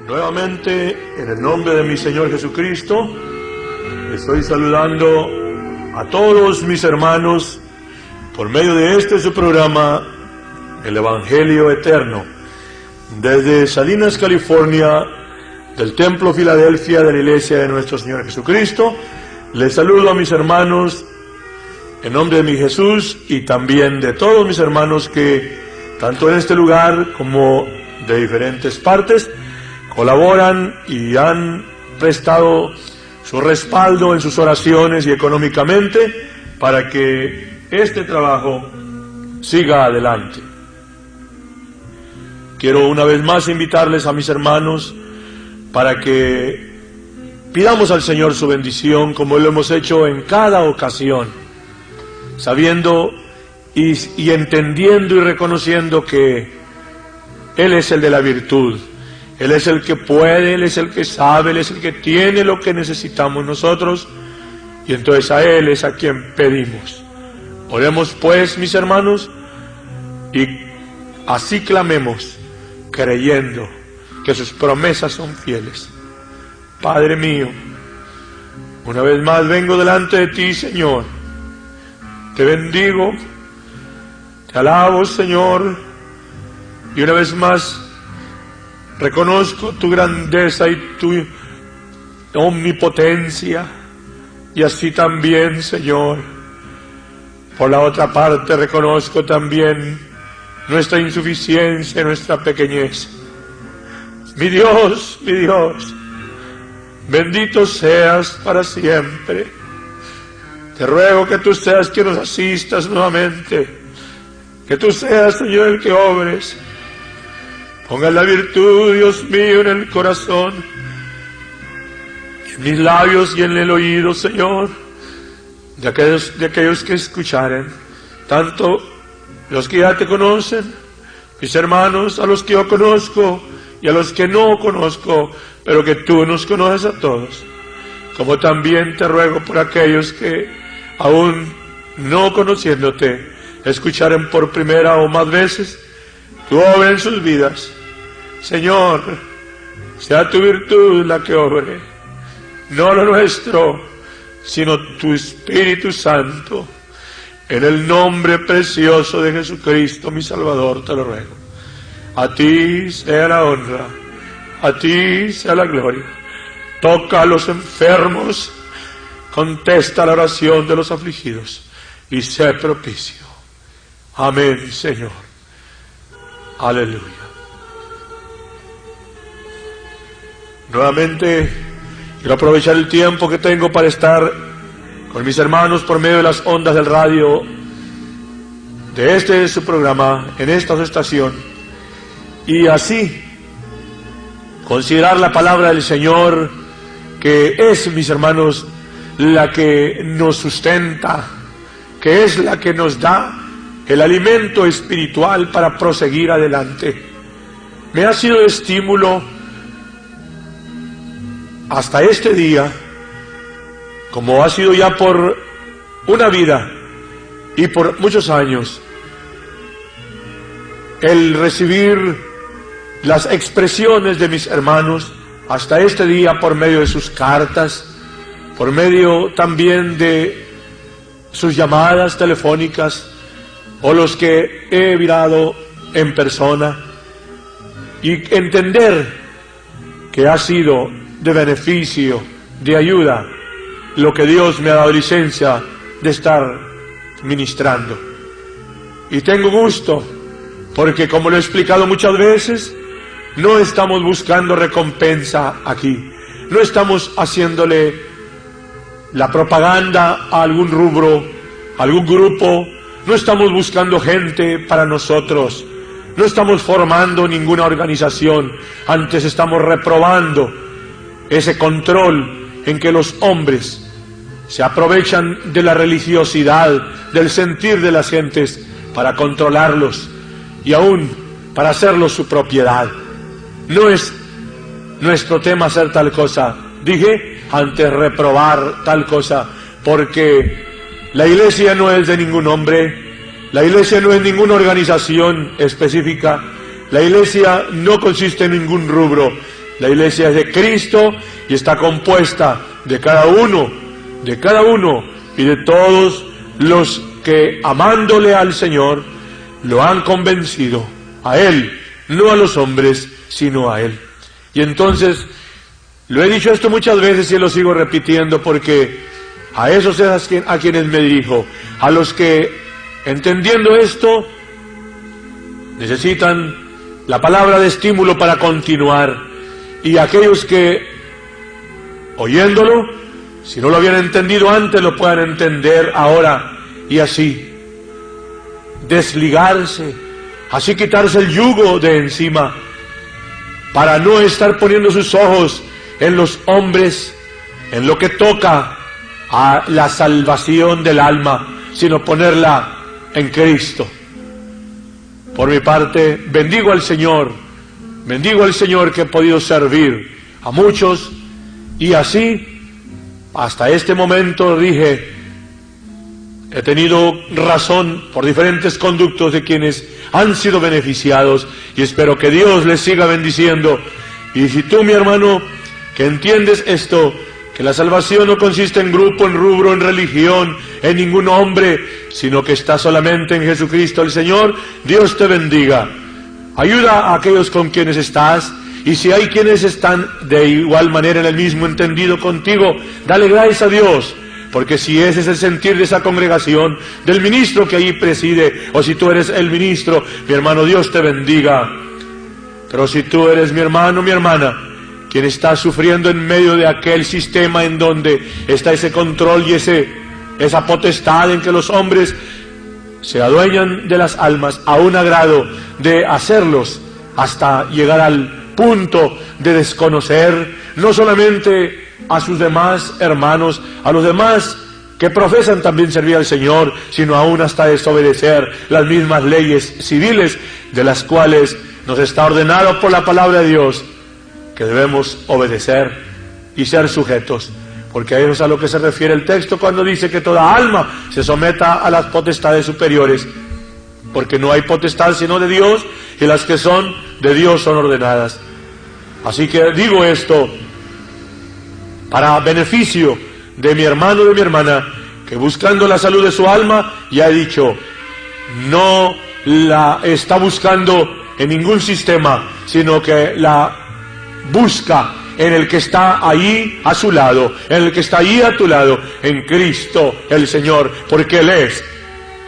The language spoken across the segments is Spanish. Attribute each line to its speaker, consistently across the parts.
Speaker 1: Nuevamente, en el nombre de mi Señor Jesucristo, estoy saludando a todos mis hermanos por medio de este su programa, El Evangelio Eterno, desde Salinas, California, del Templo Filadelfia de la Iglesia de nuestro Señor Jesucristo. Les saludo a mis hermanos en nombre de mi Jesús y también de todos mis hermanos que, tanto en este lugar como de diferentes partes, colaboran y han prestado su respaldo en sus oraciones y económicamente para que este trabajo siga adelante. Quiero una vez más invitarles a mis hermanos para que pidamos al Señor su bendición como lo hemos hecho en cada ocasión, sabiendo y entendiendo y reconociendo que Él es el de la virtud. Él es el que puede, Él es el que sabe, Él es el que tiene lo que necesitamos nosotros, y entonces a Él es a quien pedimos. Oremos pues, mis hermanos, y así clamemos, creyendo que sus promesas son fieles. Padre mío, una vez más vengo delante de ti, Señor. Te bendigo, te alabo, Señor, y una vez más reconozco tu grandeza y tu omnipotencia, y así también, Señor, por la otra parte reconozco también nuestra insuficiencia, nuestra pequeñez. Mi Dios, bendito seas para siempre. Te ruego que tú seas quien nos asistas nuevamente, que tú seas, Señor, el que obres. Ponga la virtud, Dios mío, en el corazón, en mis labios y en el oído, Señor, de aquellos que escucharen, tanto los que ya te conocen, mis hermanos, a los que yo conozco y a los que no conozco, pero que tú nos conoces a todos. Como también te ruego por aquellos que, aún no conociéndote, escucharen por primera o más veces tu obra en sus vidas. Señor, sea tu virtud la que obre, no lo nuestro, sino tu Espíritu Santo. En el nombre precioso de Jesucristo, mi Salvador, te lo ruego. A ti sea la honra, a ti sea la gloria. Toca a los enfermos, contesta la oración de los afligidos y sé propicio. Amén, Señor. Aleluya. Nuevamente quiero aprovechar el tiempo que tengo para estar con mis hermanos por medio de las ondas del radio de este su programa, en esta su estación, y así considerar la palabra del Señor, que es, mis hermanos, la que nos sustenta, que es la que nos da el alimento espiritual para proseguir adelante. Me ha sido de estímulo hasta este día, como ha sido ya por una vida y por muchos años, el recibir las expresiones de mis hermanos hasta este día por medio de sus cartas, por medio también de sus llamadas telefónicas o los que he mirado en persona, y entender que ha sido de beneficio, de ayuda, lo que Dios me ha dado licencia de estar ministrando. Y tengo gusto, porque como lo he explicado muchas veces, no estamos buscando recompensa aquí, no estamos haciéndole la propaganda a algún rubro, a algún grupo, no estamos buscando gente para nosotros, no estamos formando ninguna organización, antes estamos reprobando ese control en que los hombres se aprovechan de la religiosidad, del sentir de las gentes para controlarlos y aún para hacerlos su propiedad. No es nuestro tema hacer tal cosa. Dije antes reprobar tal cosa, porque la iglesia no es de ningún hombre, la iglesia no es ninguna organización específica, la iglesia no consiste en ningún rubro. La iglesia es de Cristo y está compuesta de cada uno y de todos los que, amándole al Señor, lo han convencido a Él, no a los hombres, sino a Él. Y entonces, lo he dicho esto muchas veces y lo sigo repitiendo porque a esos es a quienes me dirijo, a los que, entendiendo esto, necesitan la palabra de estímulo para continuar, y aquellos que, oyéndolo, si no lo habían entendido antes, lo puedan entender ahora, y así desligarse, así quitarse el yugo de encima, para no estar poniendo sus ojos en los hombres, en lo que toca a la salvación del alma, sino ponerla en Cristo. Por mi parte, bendigo al Señor que he podido servir a muchos, y así, hasta este momento dije, he tenido razón por diferentes conductos de quienes han sido beneficiados, y espero que Dios les siga bendiciendo. Y si tú, mi hermano, que entiendes esto, que la salvación no consiste en grupo, en rubro, en religión, en ningún hombre, sino que está solamente en Jesucristo el Señor, Dios te bendiga. Ayuda a aquellos con quienes estás, y si hay quienes están de igual manera en el mismo entendido contigo, dale gracias a Dios, porque si ese es el sentir de esa congregación, del ministro que allí preside, o si tú eres el ministro, mi hermano, Dios te bendiga. Pero si tú eres mi hermano, mi hermana, quien está sufriendo en medio de aquel sistema en donde está ese control y esa potestad en que los hombres se adueñan de las almas a un agrado de hacerlos hasta llegar al punto de desconocer no solamente a sus demás hermanos, a los demás que profesan también servir al Señor, sino aún hasta desobedecer las mismas leyes civiles de las cuales nos está ordenado por la palabra de Dios que debemos obedecer y ser sujetos, porque a eso es a lo que se refiere el texto cuando dice que toda alma se someta a las potestades superiores, porque no hay potestad sino de Dios, y las que son de Dios son ordenadas. Así que digo esto para beneficio de mi hermano y de mi hermana, que buscando la salud de su alma, ya he dicho, no la está buscando en ningún sistema, sino que la busca en el que está ahí a su lado, en el que está ahí a tu lado, en Cristo el Señor, porque Él es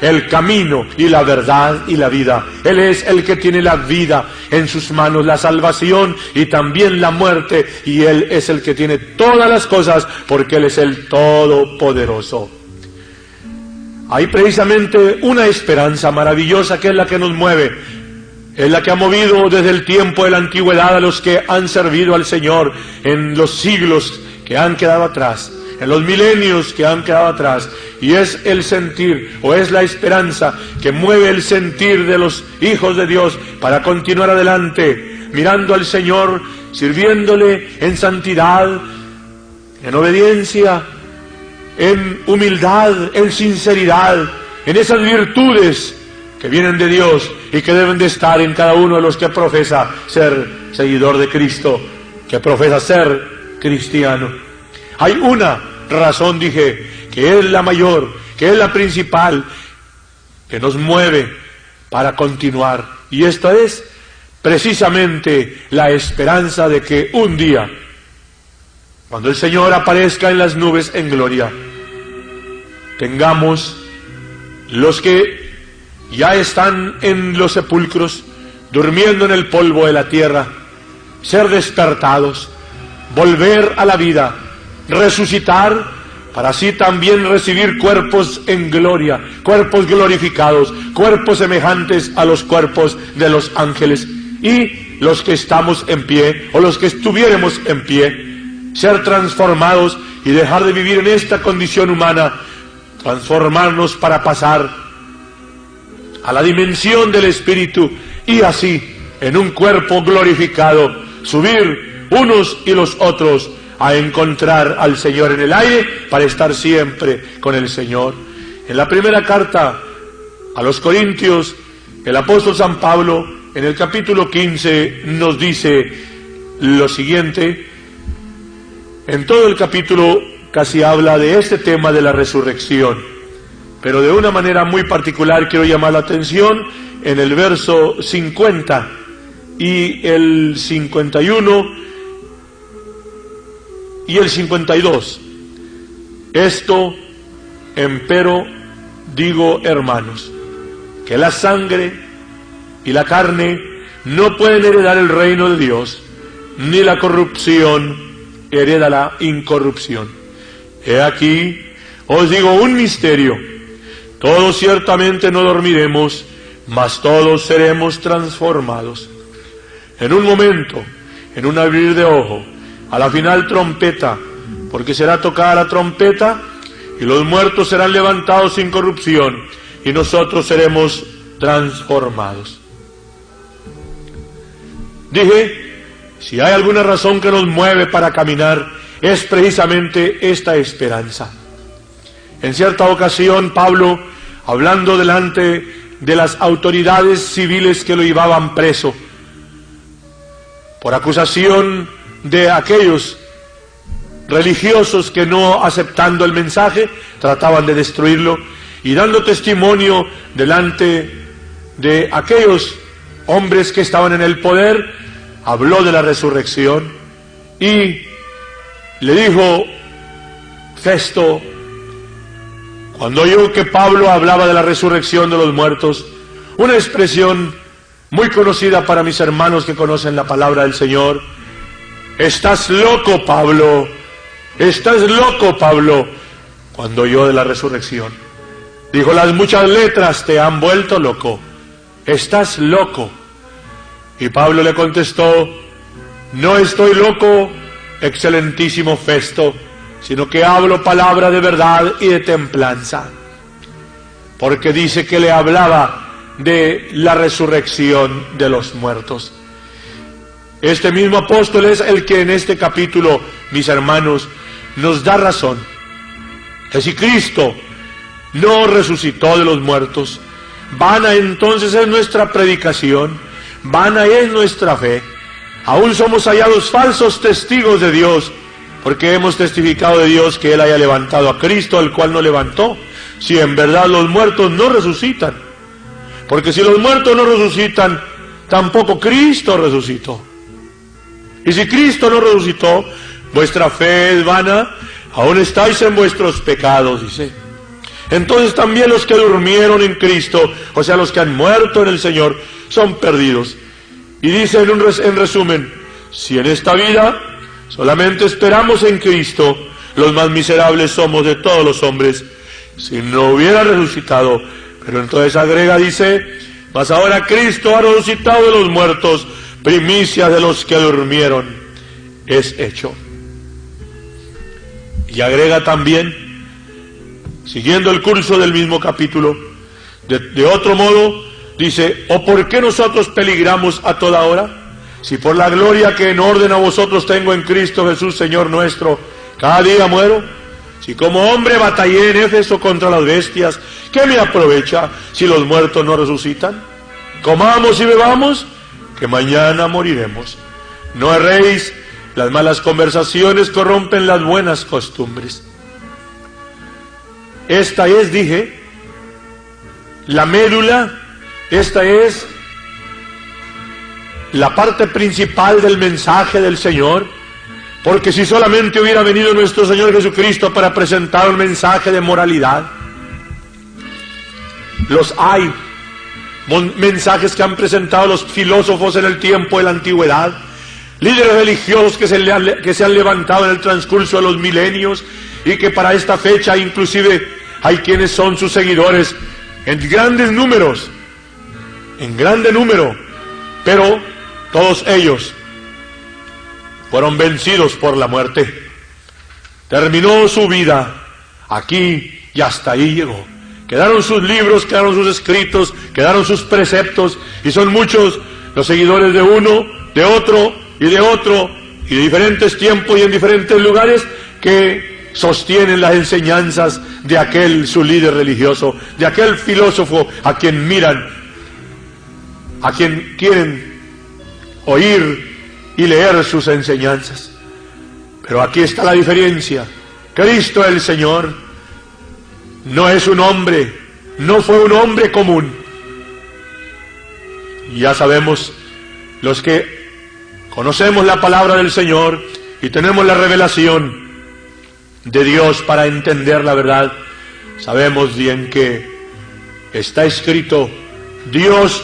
Speaker 1: el camino y la verdad y la vida. Él es el que tiene la vida en sus manos, la salvación y también la muerte, y Él es el que tiene todas las cosas, porque Él es el Todopoderoso. Hay precisamente una esperanza maravillosa que es la que nos mueve. Es la que ha movido desde el tiempo de la antigüedad a los que han servido al Señor en los siglos que han quedado atrás, en los milenios que han quedado atrás, y es el sentir, o es la esperanza que mueve el sentir de los hijos de Dios para continuar adelante, mirando al Señor, sirviéndole en santidad, en obediencia, en humildad, en sinceridad, en esas virtudes que vienen de Dios y que deben de estar en cada uno de los que profesa ser seguidor de Cristo, que profesa ser cristiano. Hay una razón, dije, que es la mayor, que es la principal, que nos mueve para continuar, y esta es precisamente la esperanza de que un día, cuando el Señor aparezca en las nubes en gloria, tengamos los que ya están en los sepulcros, durmiendo en el polvo de la tierra, ser despertados, volver a la vida, resucitar, para así también recibir cuerpos en gloria, cuerpos glorificados, cuerpos semejantes a los cuerpos de los ángeles, y los que estamos en pie, o los que estuviéramos en pie, ser transformados y dejar de vivir en esta condición humana, transformarnos para pasar a la dimensión del Espíritu, y así, en un cuerpo glorificado, subir unos y los otros a encontrar al Señor en el aire, para estar siempre con el Señor. En la primera carta a los Corintios, el apóstol San Pablo, en el capítulo 15, nos dice lo siguiente. En todo el capítulo casi habla de este tema de la resurrección, pero de una manera muy particular quiero llamar la atención en el verso 50 y el 51 y el 52. Esto, empero, digo, hermanos, que la sangre y la carne no pueden heredar el reino de Dios, ni la corrupción hereda la incorrupción. He aquí, os digo un misterio: todos ciertamente no dormiremos, mas todos seremos transformados. En un momento, en un abrir de ojo, a la final trompeta, porque será tocada la trompeta, y los muertos serán levantados sin corrupción, y nosotros seremos transformados. Dije, si hay alguna razón que nos mueve para caminar, es precisamente esta esperanza. En cierta ocasión, Pablo, hablando delante de las autoridades civiles que lo llevaban preso, por acusación de aquellos religiosos que, no aceptando el mensaje, trataban de destruirlo, y dando testimonio delante de aquellos hombres que estaban en el poder, habló de la resurrección y le dijo Festo, cuando oyó que Pablo hablaba de la resurrección de los muertos, una expresión muy conocida para mis hermanos que conocen la palabra del Señor: estás loco, Pablo, estás loco, Pablo. Cuando oyó de la resurrección, dijo, las muchas letras te han vuelto loco, estás loco. Y Pablo le contestó, no estoy loco, excelentísimo Festo, sino que hablo palabra de verdad y de templanza. Porque dice que le hablaba de la resurrección de los muertos. Este mismo apóstol es el que en este capítulo, mis hermanos, nos da razón, que si Cristo no resucitó de los muertos, vana entonces es nuestra predicación, vana es nuestra fe. Aún somos hallados falsos testigos de Dios, porque hemos testificado de Dios que Él haya levantado a Cristo, al cual no levantó, si en verdad los muertos no resucitan. Porque si los muertos no resucitan, tampoco Cristo resucitó. Y si Cristo no resucitó, vuestra fe es vana, aún estáis en vuestros pecados, dice. Entonces también los que durmieron en Cristo, o sea, los que han muerto en el Señor, son perdidos. Y dice en resumen, si en esta vida solamente esperamos en Cristo, los más miserables somos de todos los hombres, si no hubiera resucitado. Pero entonces agrega, dice, mas ahora Cristo ha resucitado de los muertos, primicia de los que durmieron es hecho. Y agrega también, siguiendo el curso del mismo capítulo, de otro modo, dice, ¿o por qué nosotros peligramos a toda hora? Si por la gloria que en orden a vosotros tengo en Cristo Jesús, Señor nuestro, cada día muero. Si como hombre batallé en Éfeso contra las bestias, ¿qué me aprovecha si los muertos no resucitan? Comamos y bebamos, que mañana moriremos. No erréis, las malas conversaciones corrompen las buenas costumbres. Esta es, dije, la médula, esta es la parte principal del mensaje del Señor, porque si solamente hubiera venido nuestro Señor Jesucristo para presentar un mensaje de moralidad, los hay mensajes que han presentado los filósofos en el tiempo de la antigüedad, líderes religiosos que se han levantado en el transcurso de los milenios, y que para esta fecha inclusive hay quienes son sus seguidores en grandes números, en grande número, pero todos ellos fueron vencidos por la muerte. Terminó su vida aquí y hasta ahí llegó. Quedaron sus libros, quedaron sus escritos, quedaron sus preceptos, y son muchos los seguidores de uno, de otro y de otro, y de diferentes tiempos y en diferentes lugares, que sostienen las enseñanzas de aquel su líder religioso, de aquel filósofo a quien miran, a quien quieren oír y leer sus enseñanzas. Pero aquí está la diferencia. Cristo el Señor no es un hombre, no fue un hombre común. Y ya sabemos, los que conocemos la palabra del Señor y tenemos la revelación de Dios para entender la verdad, sabemos bien que está escrito: Dios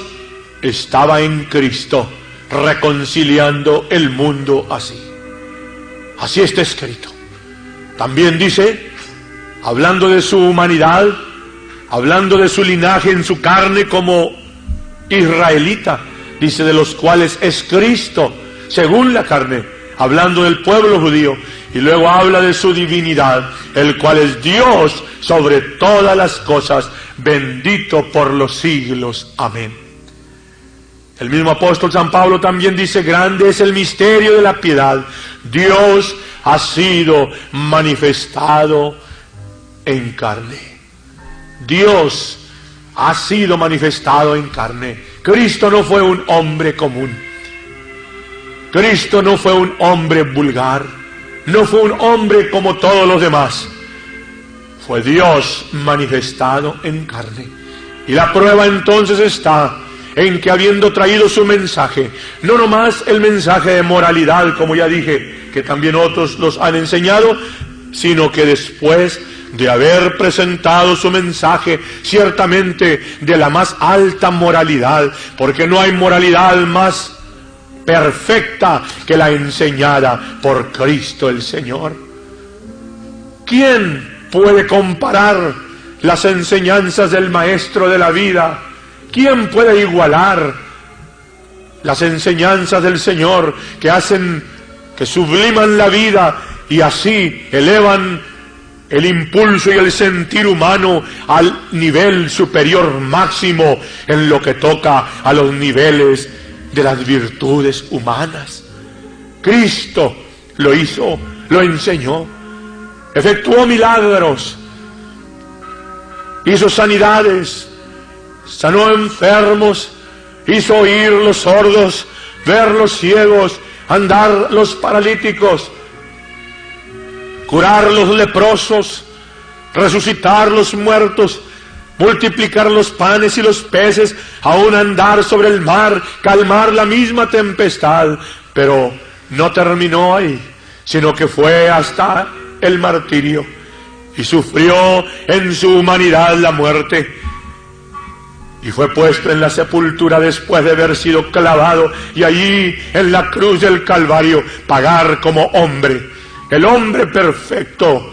Speaker 1: estaba en Cristo reconciliando el mundo así. Así está escrito. También dice, hablando de su humanidad, hablando de su linaje en su carne como israelita, dice: de los cuales es Cristo según la carne, hablando del pueblo judío. Y luego habla de su divinidad, el cual es Dios sobre todas las cosas, bendito por los siglos. Amén. El mismo apóstol San Pablo también dice: grande es el misterio de la piedad. Dios ha sido manifestado en carne. Dios ha sido manifestado en carne. Cristo no fue un hombre común. Cristo no fue un hombre vulgar. No fue un hombre como todos los demás. Fue Dios manifestado en carne. Y la prueba entonces está en que, habiendo traído su mensaje, no nomás el mensaje de moralidad, como ya dije, que también otros los han enseñado, sino que después de haber presentado su mensaje, ciertamente de la más alta moralidad, porque no hay moralidad más perfecta que la enseñada por Cristo el Señor. ¿Quién puede comparar las enseñanzas del Maestro de la vida? ¿Quién puede igualar las enseñanzas del Señor que hacen, que subliman la vida y así elevan el impulso y el sentir humano al nivel superior máximo en lo que toca a los niveles de las virtudes humanas? Cristo lo hizo, lo enseñó, efectuó milagros, hizo sanidades, sanó enfermos, hizo oír los sordos, ver los ciegos, andar los paralíticos, curar los leprosos, resucitar los muertos, multiplicar los panes y los peces, aún andar sobre el mar, calmar la misma tempestad. Pero no terminó ahí, sino que fue hasta el martirio y sufrió en su humanidad la muerte. Y fue puesto en la sepultura después de haber sido clavado, y allí en la cruz del Calvario pagar como hombre, el hombre perfecto,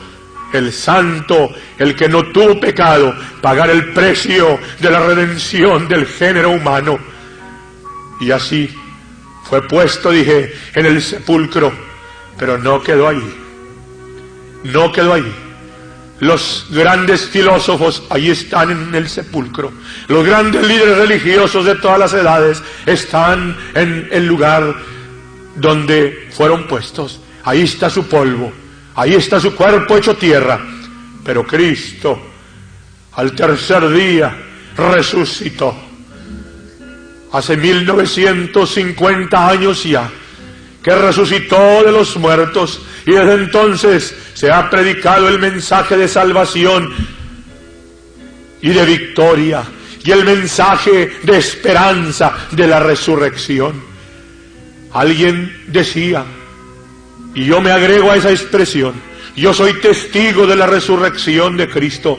Speaker 1: el santo, el que no tuvo pecado, pagar el precio de la redención del género humano. Y así fue puesto, dije, en el sepulcro, pero no quedó ahí, no quedó ahí. Los grandes filósofos ahí están en el sepulcro. Los grandes líderes religiosos de todas las edades están en el lugar donde fueron puestos. Ahí está su polvo, ahí está su cuerpo hecho tierra. Pero Cristo, al tercer día, resucitó. Hace 1950 años ya, que resucitó de los muertos, y desde entonces se ha predicado el mensaje de salvación y de victoria, y el mensaje de esperanza de la resurrección. Alguien decía, y yo me agrego a esa expresión: yo soy testigo de la resurrección de Cristo.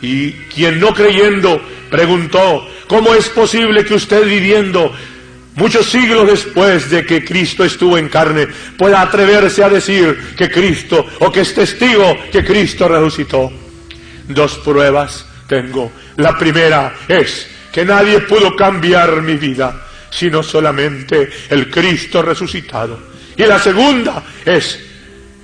Speaker 1: Y quien no creyendo preguntó: ¿cómo es posible que usted, viviendo muchos siglos después de que Cristo estuvo en carne, pueda atreverse a decir que Cristo, o que es testigo que Cristo resucitó? Dos pruebas tengo. La primera es que nadie pudo cambiar mi vida, sino solamente el Cristo resucitado. Y la segunda es,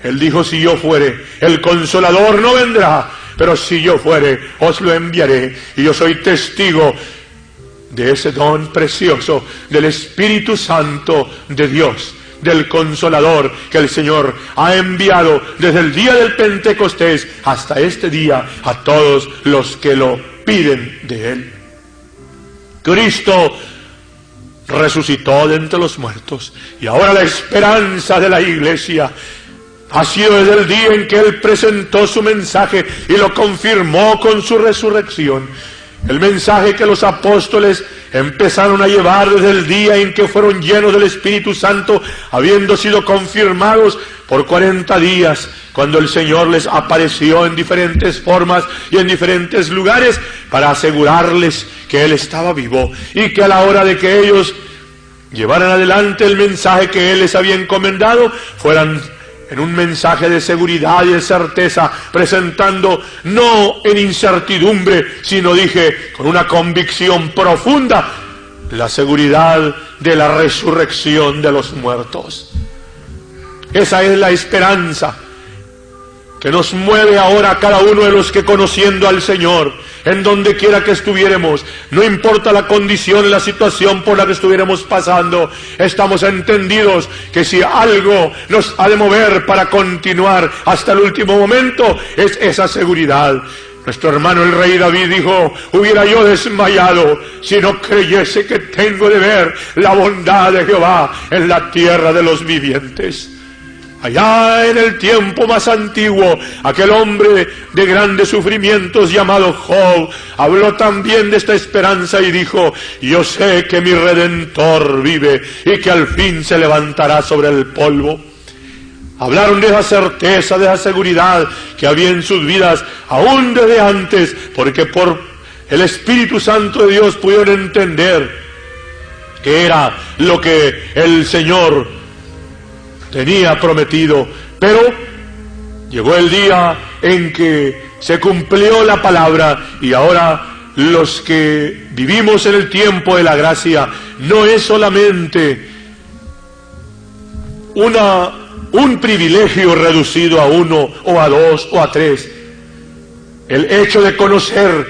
Speaker 1: Él dijo: si yo fuere, el Consolador no vendrá, pero si yo fuere, os lo enviaré. Y yo soy testigo de ese don precioso del Espíritu Santo de Dios, del Consolador que el Señor ha enviado desde el día del Pentecostés hasta este día a todos los que lo piden de Él. Cristo resucitó de entre los muertos. Y ahora la esperanza de la iglesia ha sido desde el día en que Él presentó su mensaje y lo confirmó con su resurrección. El mensaje que los apóstoles empezaron a llevar desde el día en que fueron llenos del Espíritu Santo, habiendo sido confirmados por 40 días, cuando el Señor les apareció en diferentes formas y en diferentes lugares para asegurarles que Él estaba vivo y que a la hora de que ellos llevaran adelante el mensaje que Él les había encomendado, fueran en un mensaje de seguridad y de certeza, presentando no en incertidumbre, sino con una convicción profunda, la seguridad de la resurrección de los muertos. Esa es la esperanza que nos mueve ahora a cada uno de los que, conociendo al Señor, en donde quiera que estuviéramos, no importa la condición, la situación por la que estuviéramos pasando, estamos entendidos que si algo nos ha de mover para continuar hasta el último momento, es esa seguridad. Nuestro hermano el rey David dijo: hubiera yo desmayado si no creyese que tengo de ver la bondad de Jehová en la tierra de los vivientes. Allá en el tiempo más antiguo, aquel hombre de grandes sufrimientos llamado Job habló también de esta esperanza y dijo: yo sé que mi Redentor vive y que al fin se levantará sobre el polvo. Hablaron de esa certeza, de esa seguridad que había en sus vidas, aún desde antes, porque por el Espíritu Santo de Dios pudieron entender que era lo que el Señor tenía prometido. Pero llegó el día en que se cumplió la palabra, y ahora los que vivimos en el tiempo de la gracia, no es solamente un privilegio reducido a 1 o a 2 o a 3, el hecho de conocer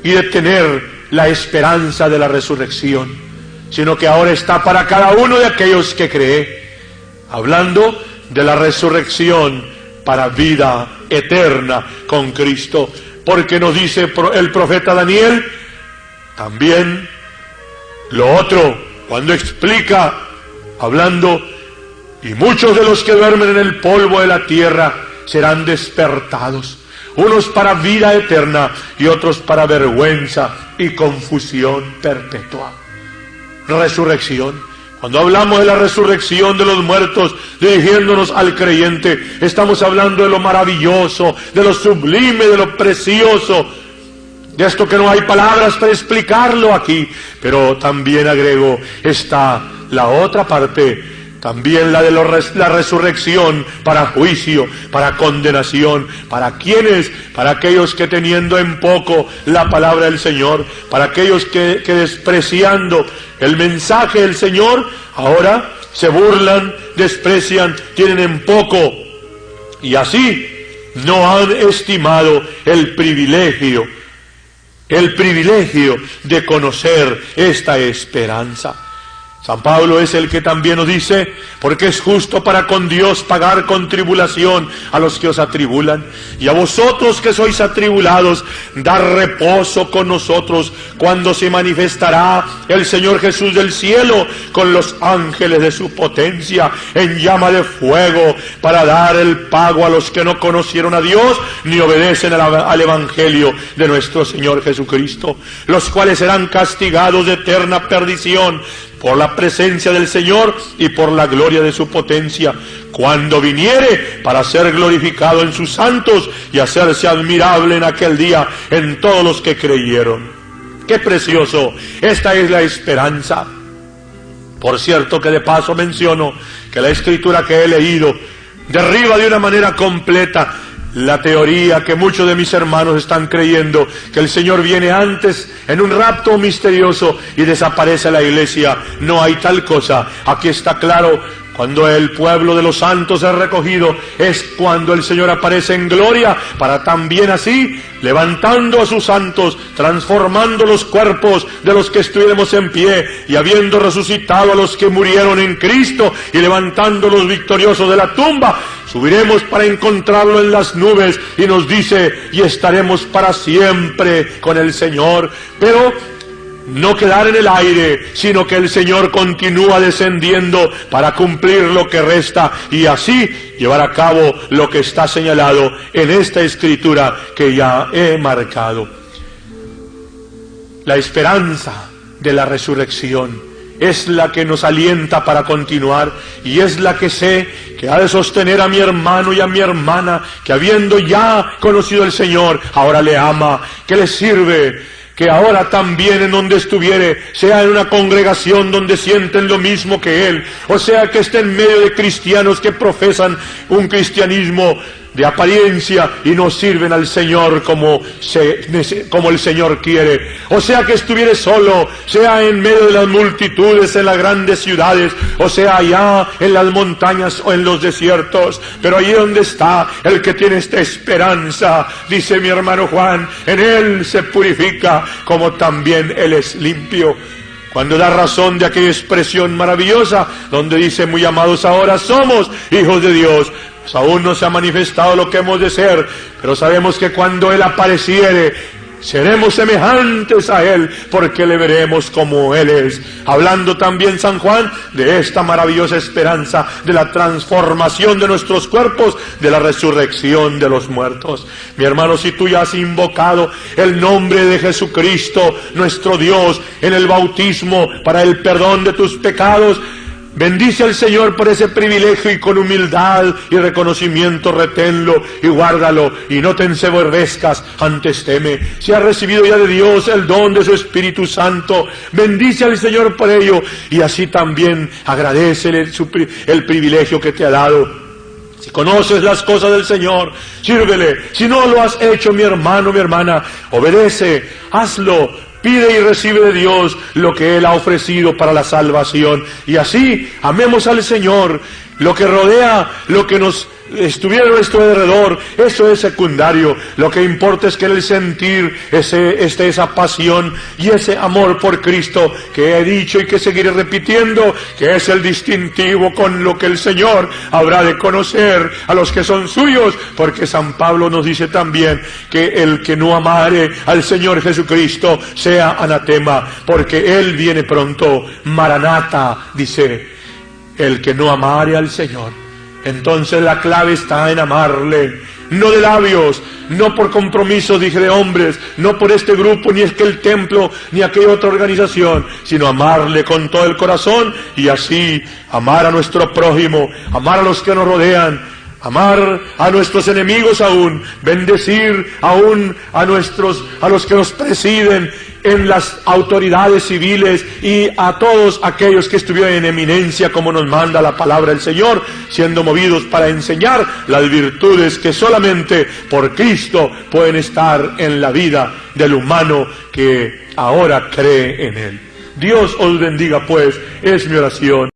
Speaker 1: y de tener la esperanza de la resurrección, sino que ahora está para cada uno de aquellos que cree, hablando de la resurrección para vida eterna con Cristo. Porque nos dice el profeta Daniel también lo otro, cuando explica, hablando: y muchos de los que duermen en el polvo de la tierra serán despertados, unos para vida eterna y otros para vergüenza y confusión perpetua. Resurrección. Cuando hablamos de la resurrección de los muertos, dirigiéndonos al creyente, estamos hablando de lo maravilloso, de lo sublime, de lo precioso, de esto que no hay palabras para explicarlo aquí. Pero también agrego, está la otra parte, también la de la resurrección para juicio, para condenación. ¿Para quiénes? Para aquellos que, teniendo en poco la palabra del Señor, para aquellos que despreciando el mensaje del Señor, ahora se burlan, desprecian, tienen en poco, y así no han estimado el privilegio de conocer esta esperanza. San Pablo es el que también nos dice: porque es justo para con Dios pagar con tribulación a los que os atribulan, y a vosotros que sois atribulados, dar reposo con nosotros cuando se manifestará el Señor Jesús del cielo con los ángeles de su potencia en llama de fuego, para dar el pago a los que no conocieron a Dios ni obedecen al Evangelio de nuestro Señor Jesucristo, los cuales serán castigados de eterna perdición por la presencia del Señor y por la gloria de su potencia, cuando viniere para ser glorificado en sus santos y hacerse admirable en aquel día en todos los que creyeron. ¡Qué precioso! Esta es la esperanza. Por cierto que de paso menciono que la escritura que he leído derriba de una manera completa la teoría que muchos de mis hermanos están creyendo, que el Señor viene antes en un rapto misterioso y desaparece la iglesia. No hay tal cosa. Aquí está claro: cuando el pueblo de los santos es recogido, es cuando el Señor aparece en gloria, para también así, levantando a sus santos, transformando los cuerpos de los que estuviéramos en pie, y habiendo resucitado a los que murieron en Cristo, y levantándolos victoriosos de la tumba, subiremos para encontrarlo en las nubes, y nos dice: y estaremos para siempre con el Señor. Pero no quedar en el aire, sino que el Señor continúa descendiendo para cumplir lo que resta y así llevar a cabo lo que está señalado en esta escritura que ya he marcado. La esperanza de la resurrección es la que nos alienta para continuar y es la que sé que ha de sostener a mi hermano y a mi hermana que habiendo ya conocido al Señor, ahora le ama, que le sirve, que ahora también en donde estuviere, sea en una congregación donde sienten lo mismo que él, o sea que esté en medio de cristianos que profesan un cristianismo de apariencia y no sirven al Señor como el Señor quiere, o sea que estuviere solo, sea en medio de las multitudes en las grandes ciudades, o sea allá en las montañas o en los desiertos, pero allí donde está el que tiene esta esperanza, dice mi hermano Juan, en él se purifica como también él es limpio. Cuando da razón de aquella expresión maravillosa donde dice, muy amados, ahora somos hijos de Dios. Pues aún no se ha manifestado lo que hemos de ser, pero sabemos que cuando Él apareciere, seremos semejantes a Él, porque le veremos como Él es. Hablando también San Juan de esta maravillosa esperanza, de la transformación de nuestros cuerpos, de la resurrección de los muertos. Mi hermano, si tú ya has invocado el nombre de Jesucristo, nuestro Dios, en el bautismo, para el perdón de tus pecados, bendice al Señor por ese privilegio y con humildad y reconocimiento reténlo y guárdalo y no te enseborrezcas, antes teme. Si has recibido ya de Dios el don de su Espíritu Santo, bendice al Señor por ello y así también agradécele el privilegio que te ha dado. Si conoces las cosas del Señor, sírvele. Si no lo has hecho, mi hermano, mi hermana, obedece, hazlo. Pide y recibe de Dios lo que Él ha ofrecido para la salvación. Y así, amemos al Señor. Lo que rodea, lo que nos estuviera a nuestro alrededor, eso es secundario. Lo que importa es que el sentir esa pasión y ese amor por Cristo que he dicho y que seguiré repitiendo, que es el distintivo con lo que el Señor habrá de conocer a los que son suyos, porque San Pablo nos dice también que el que no amare al Señor Jesucristo sea anatema, porque Él viene pronto. Maranata, dice, el que no amare al Señor. Entonces la clave está en amarle, no de labios, no por compromisos, dije, de hombres, no por este grupo, ni es que el templo, ni aquella otra organización, sino amarle con todo el corazón y así amar a nuestro prójimo, amar a los que nos rodean, amar a nuestros enemigos aún, bendecir aún a los que nos presiden en las autoridades civiles y a todos aquellos que estuvieron en eminencia, como nos manda la palabra del Señor, siendo movidos para enseñar las virtudes que solamente por Cristo pueden estar en la vida del humano que ahora cree en Él. Dios os bendiga, pues, es mi oración.